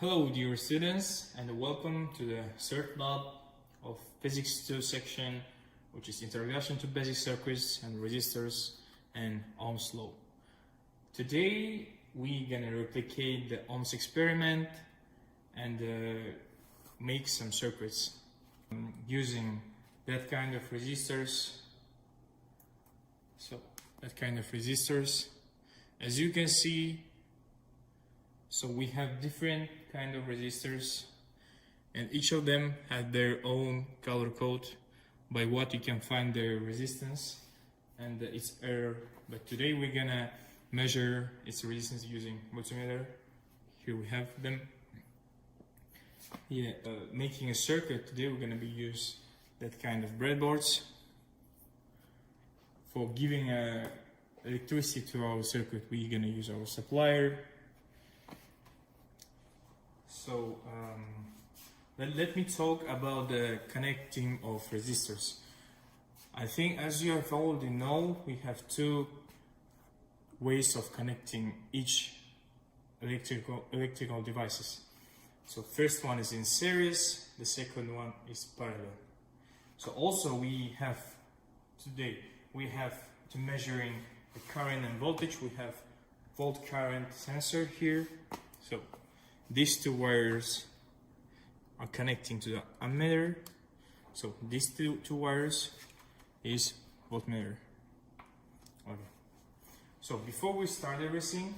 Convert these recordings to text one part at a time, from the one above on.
Hello dear students, and welcome to the third lab of Physics 2 section, which is Introduction to Basic Circuits and Resistors and Ohms Law. Today we're gonna replicate the Ohms experiment and make some circuits using that kind of resistors. As you can see, so we have different kind of resistors, and each of them have their own color code by what you can find their resistance and its error. But today we're gonna measure its resistance using multimeter. Here we have them. Making a circuit today, we're gonna be use that kind of breadboards for giving electricity to our circuit. We're gonna use our supplier. So let me talk about the connecting of resistors. I think, as you have already know, we have two ways of connecting each electrical devices. So first one is in series, the second one is parallel. So also we have to measuring the current and voltage. We have volt current sensor here. So these two wires are connecting to the ammeter. So these two wires is voltmeter. Okay. So before we start everything,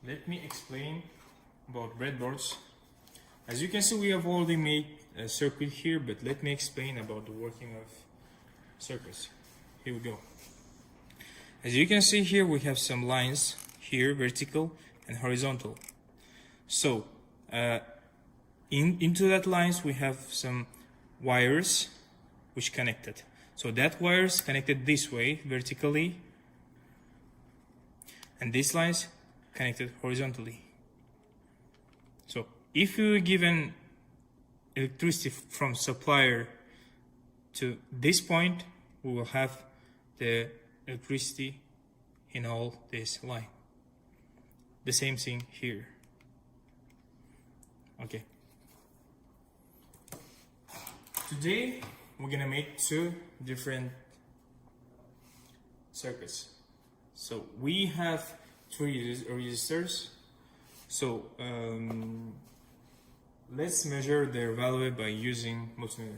let me explain about breadboards. As you can see, we have already made a circuit here, but let me explain about the working of circuits. Here we go. As you can see here, we have some lines here, vertical and horizontal. So into that lines we have some wires which connected. So that wires connected this way vertically, and these lines connected horizontally. So if you given electricity from supplier to this point, we will have the electricity in all this line. The same thing here. Okay. Today we're gonna make two different circuits. So we have three resistors. So let's measure their value by using multimeter.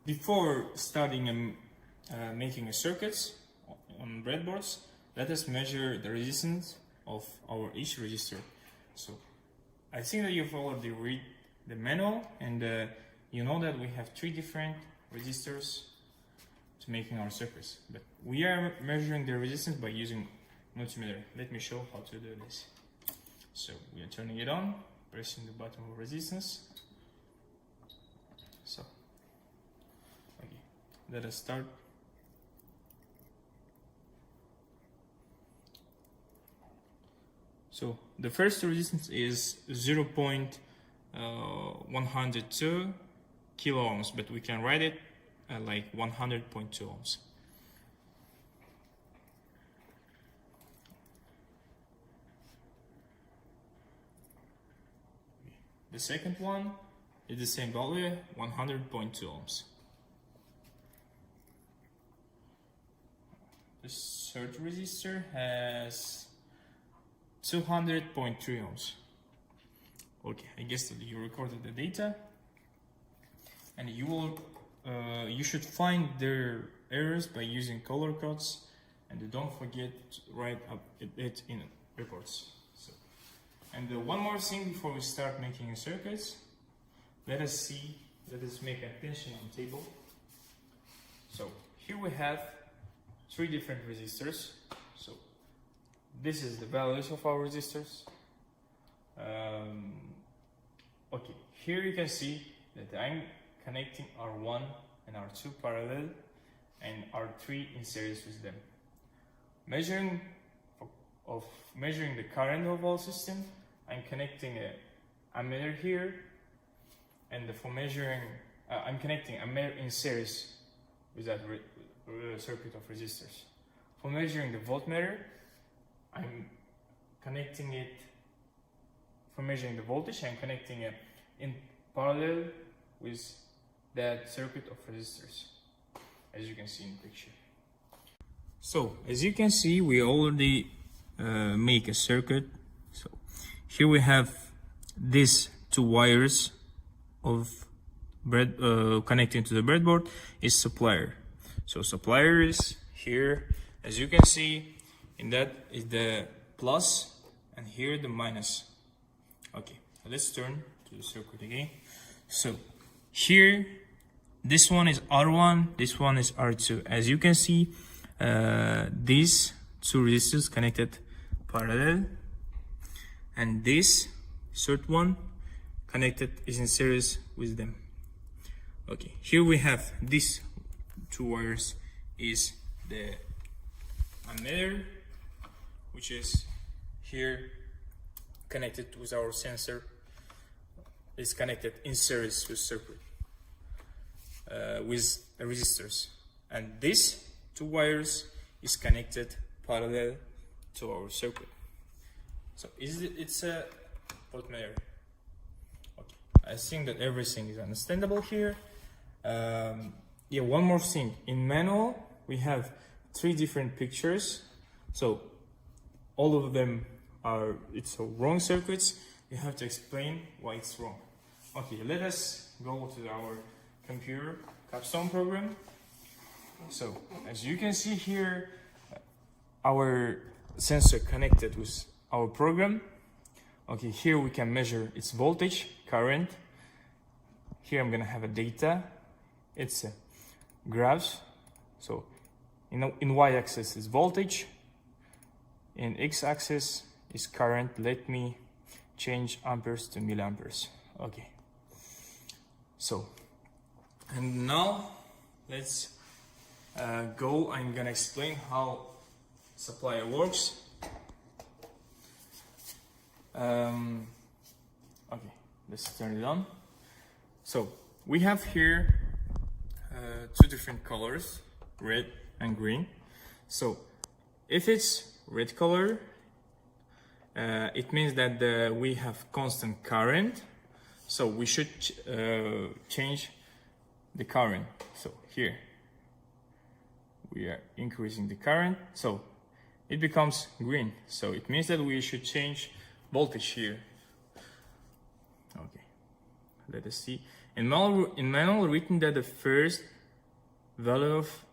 Before starting making a circuits on breadboards, let us measure the resistance of our each resistor. So I think that you've already read the manual, and you know that we have three different resistors to making our circuits. But we are measuring the resistance by using multimeter. Let me show how to do this. So we are turning it on, pressing the button of resistance. So, okay, let us start. So the first resistance is 0.102 kilo ohms, but we can write it like 100.2 ohms. The second one is the same value, 100.2 ohms. The third resistor has 200.3 ohms. Okay, I guess that you recorded the data, and you should find their errors by using color codes, and don't forget to write up it in reports. So, and one more thing before we start making circuits, let us make a tension on table. So here we have three different resistors. So this is the values of our resistors. Okay, here you can see that I'm connecting R1 and R2 parallel and R3 in series with them. Measuring the current of our system, I'm connecting an ammeter here, and for measuring, I'm connecting ammeter in series with that circuit of resistors. For measuring the voltmeter, I'm connecting it for measuring the voltage and connecting it in parallel with that circuit of resistors, as you can see in the picture. So as you can see, we already make a circuit. So here we have these two wires of connecting to the breadboard is supplier. So supplier is here, as you can see, in that is the plus and here the minus. Okay, let's turn to the circuit again. So here, this one is R1, this one is R2. As you can see, these two resistors connected parallel, and this third one connected is in series with them. Okay, here we have these two wires is the ammeter, which is here connected with our sensor, is connected in series with circuit with resistors, and these two wires is connected parallel to our circuit. So it's a voltmeter. Okay, I think that everything is understandable here. Yeah, one more thing. In manual, we have 3 different pictures. So all of them are wrong circuits. You have to explain why it's wrong. Okay, let us go to our computer capstone program. So as you can see here, our sensor connected with our program. Okay, here we can measure its voltage, current. Here I'm gonna have a data. It's graphs. So in y-axis is voltage, in x-axis is current. Let me change amperes to milliamperes. Okay, so and now let's go. I'm gonna explain how supplier works. Okay, let's turn it on. So we have here 2 different colors, red and green. So if it's red color, it means that we have constant current, so we should change the current. So here we are increasing the current, so it becomes green, so it means that we should change voltage here. Okay, let us see. In manual written that the first value of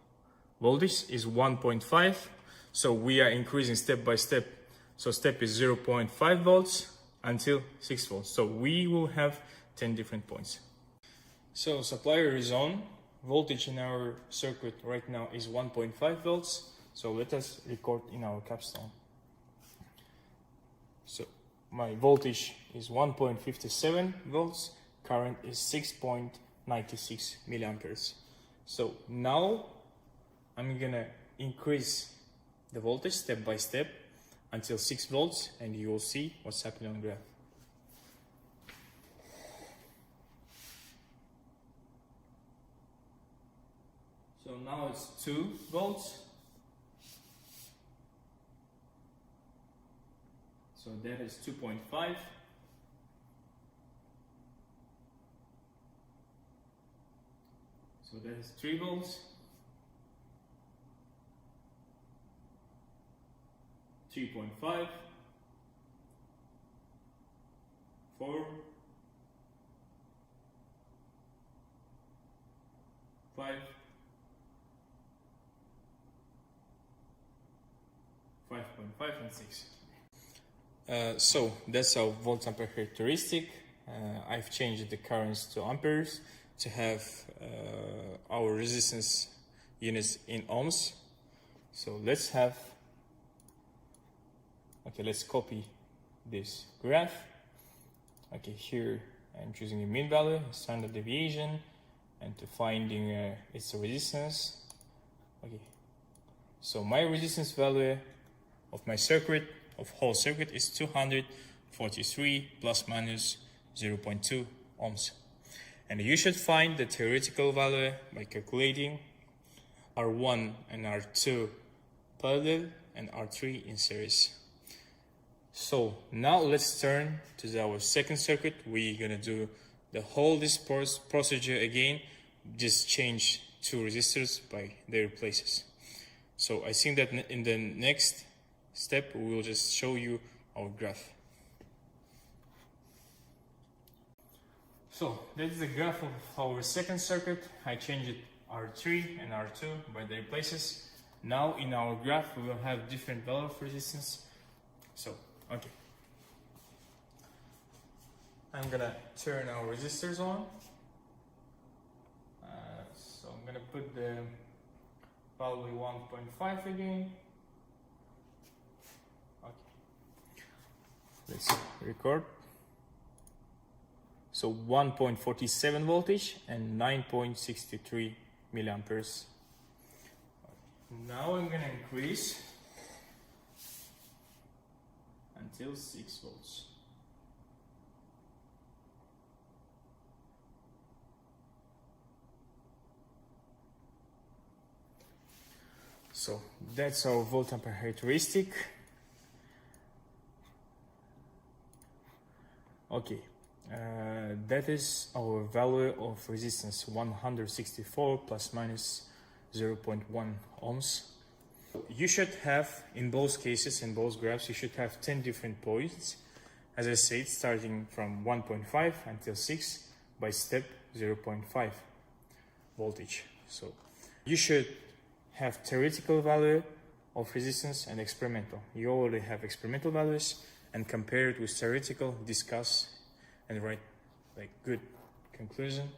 voltage is 1.5, so we are increasing step by step. So step is 0.5 volts until 6 volts. So we will have 10 different points. So supplier is on. Voltage in our circuit right now is 1.5 volts. So let us record in our capstone. So my voltage is 1.57 volts. Current is 6.96 milliamperes. So now I'm gonna increase the voltage step by step until 6 volts, and you will see what's happening on the graph. So now it's 2 volts. So that is 2.5. So that is 3 volts. 3.5. 4. 5. 5.5 and 6. So that's our volt ampere characteristic. I've changed the currents to amperes to have our resistance units in ohms. So let's copy this graph. Okay, here I'm choosing a mean value, standard deviation, and to finding its resistance. Okay, so my resistance value of my circuit, of whole circuit, is 243 plus minus 0.2 ohms. And you should find the theoretical value by calculating R1 and R2 parallel and R3 in series. So now let's turn to our second circuit. We're gonna do the whole this procedure again, just change two resistors by their places. So I think that in the next step we will just show you our graph. So that is the graph of our second circuit. I changed R3 and R2 by their places. Now in our graph we will have different value of resistance. So okay, I'm gonna turn our resistors on. So I'm gonna put the value 1.5 again. Okay, let's record. So 1.47 voltage and 9.63 milliamperes. Now I'm gonna increase until 6 volts. So that's our volt ampere characteristic. Okay, that is our value of resistance 164 plus minus 0.1 ohms. You should have, in both cases, in both graphs, you should have 10 different points. As I said, starting from 1.5 until 6 by step 0.5 voltage. So you should have theoretical value of resistance and experimental. You already have experimental values, and compare it with theoretical, discuss and write like good conclusion.